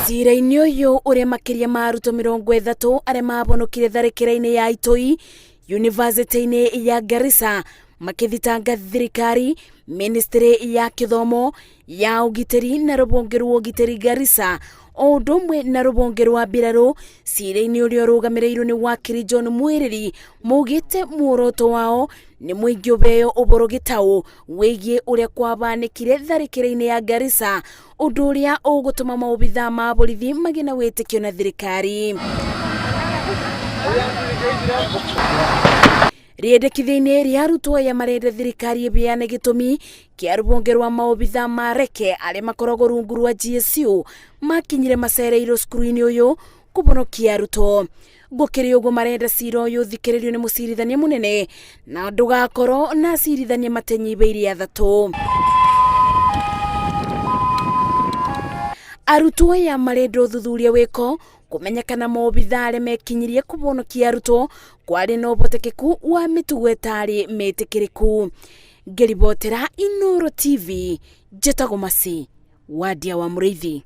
ciira-ini uyu uria makiria ma Arutwo 30 aria mahonokire tharikira-ini ya itoi University-ini ya Garissa makithitanga thirikari, ministry ya kithomo ya ugitiri na rubonge rwa ugitiri Garissa o ũndũ ũmwe na rũbonge rwa mbirarũ. Ciira-ini ũrĩa ũrũgamĩrĩirwo nĩ wakiri John Mwariri maugite muoroto wao nĩ mũingĩ ũbeo ũboro gĩtaũ wĩgiĩ ũrĩa kwabanĩkire tharikira-ini ya Garissa, ũndũ ũrĩa ũgũtũma maobithaa ma borithi magĩe na wĩtĩkio na thirikari. Riendekithia-ini ria Arutwo ya marenda thirikari ibeane gĩtũmi kia rũbonge rwa maobithaa ma reke aria makoragwo rungu rwa GSU makinyire macereirwo cukuru-ini uyu kubonokia Arutwo. Gũkĩrĩ ũguo marenda ciira ũyũ uthikiririo nĩ mucirithania munene na ndũgakorwo na acirithania matenyibeire 3. Arutwo ya marenda ũthuthuria wĩko kumenya kana maobithaa aria mekinyirie kubonokia Arutwo kwari na ũhotekeku wa mĩtugo ĩtarĩ mĩtĩkĩrĩku. Ngĩribotera Inooro TV, njĩtagwo Maci wa Ndia wa Mũrĩithi.